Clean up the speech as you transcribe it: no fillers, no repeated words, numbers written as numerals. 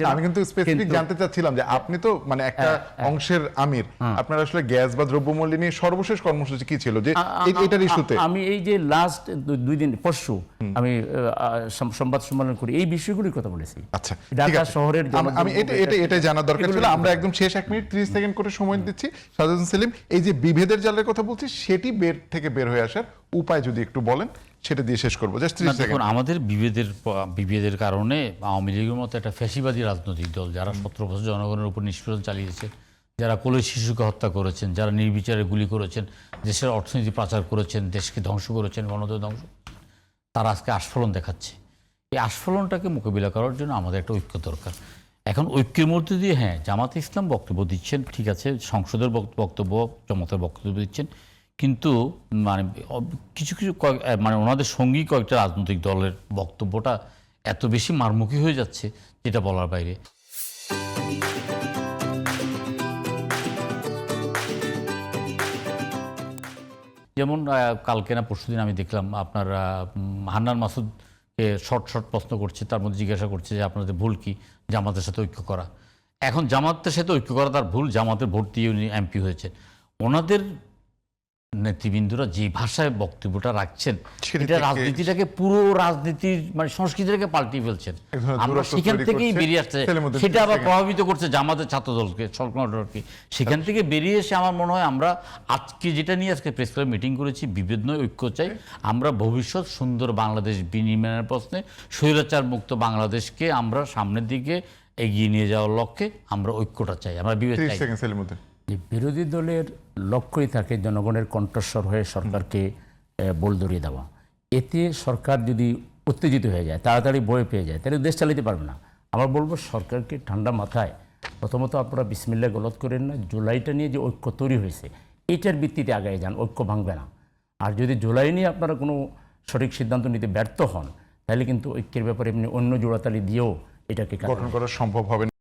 আমি কিন্তু স্পেসিফিক জানতে চাচ্ছিলাম যে আপনি তো মানে একটা অংশের আমির, আপনার আসলে গ্যাস বা দ্রব্যমূল্য নিয়ে সর্বশেষ কর্মসূচি কি ছিল যে এটার ইস্যুতে? আমি এই যে লাস্ট 2 দিন পরশু আমি সংবাদ সম্মেলন করি এই বিষয়গুলির কথা বলেছি। আচ্ছা, ঢাকা শহরের আমি এটা জানার দরকার ছিল। আমরা একদম শেষ 1 মিনিট 30 সেকেন্ড করে সময় দিচ্ছি। সাজাদুল সেলিম, এই যে বিভেদের জালের কথা বলছি, সেটি বের হয়ে আসার উপায় যদি একটু বলেন, সেটা দিয়ে শেষ করবো। Just 30 second. আমাদের বিভেদের কারণে আওয়ামী লীগের মতো একটা ফ্যাসিবাদী রাজনৈতিক দল যারা 17 বছর জনগণের উপর নিষ্পেষণ চালিয়েছে, যারা কোলে শিশুকে হত্যা করেছেন, যারা নির্বিচারে গুলি করেছেন, দেশের অর্থনীতি পাচার করেছেন, দেশকে ধ্বংস করেছেন, গণতন্ত্র ধ্বংস, তারা আজকে আস্ফলন দেখাচ্ছে। এই আস্ফলনটাকে মোকাবিলা করার জন্য আমাদের একটা ঐক্য দরকার। এখন ঐক্যের মধ্যে দিয়ে জামাতে ইসলাম বক্তব্য দিচ্ছেন, ঠিক আছে, সংসদের বক্তব্য, জামাতের বক্তব্য দিচ্ছেন, কিন্তু মানে কিছু মানে ওনাদের সঙ্গী কয়েকটা রাজনৈতিক দলের বক্তব্যটা এত বেশি মারমুখী হয়ে যাচ্ছে যেটা বলার বাইরে। যেমন কালকে না পরশুদিন আমি দেখলাম আপনার হান্নান মাসুদকে শর্ট প্রশ্ন করছে, তার মধ্যে জিজ্ঞাসা করছে যে আপনাদের ভুল কি জামাতের সাথে ঐক্য করা। এখন জামাতের সাথে ঐক্য করা তার ভুল, জামাতের ভোট দিয়ে উনি এমপি হয়েছেন। ওনাদের নেতৃবৃন্দরা যে ভাষায় বক্তব্যটা রাখছেন, এটা রাজনীতিটাকে, পুরো রাজনীতির মানে সংস্কৃতিটাকে পাল্টিয়ে ফেলছেন। আমরা সেখান থেকেই বেরিয়ে আসছে, সেটা আবার প্রভাবিত করছে জামাতের ছাত্রদলকে, সংগঠনকে। সেখান থেকে বেরিয়ে এসে আমার মনে হয় আমরা আজকে যেটা নিয়ে আজকে প্রেস ক্লাবে মিটিং করেছি, বিভেদ নয় ঐক্য চাই। আমরা ভবিষ্যৎ সুন্দর বাংলাদেশ বিনির্মাণের প্রশ্নে স্বৈরাচার মুক্ত বাংলাদেশকে আমরা সামনের দিকে এগিয়ে নিয়ে যাওয়ার লক্ষ্যে আমরা ঐক্যটা চাই, আমরা বিভেদ চাই। বিরোধী দলের লক্ষ্যই থাকে জনগণের কণ্ঠস্বর হয়ে সরকারকে বল ধরিয়ে দেওয়া। এতে সরকার যদি উত্তেজিত হয়ে যায়, তাড়াতাড়ি বয়ে পেয়ে যায়, তাহলে দেশ চালাতে পারবে না। আমরা বলবো সরকারকে ঠান্ডা মাথায়, প্রথমত আপনারা বিসমিল্লাহ গলত করেন না, জুলাইটা নিয়ে যে ঐক্য তৈরি হয়েছে এইটার ভিত্তিতে আগায় যান, ঐক্য ভাঙবে না। আর যদি জুলাই নিয়ে আপনারা কোনো সঠিক সিদ্ধান্ত নিতে ব্যর্থ হন, তাহলে কিন্তু ঐক্যের ব্যাপারে এমনি অন্য জোড়াতালি দিয়েও এটাকে গঠন করা সম্ভব হবে না।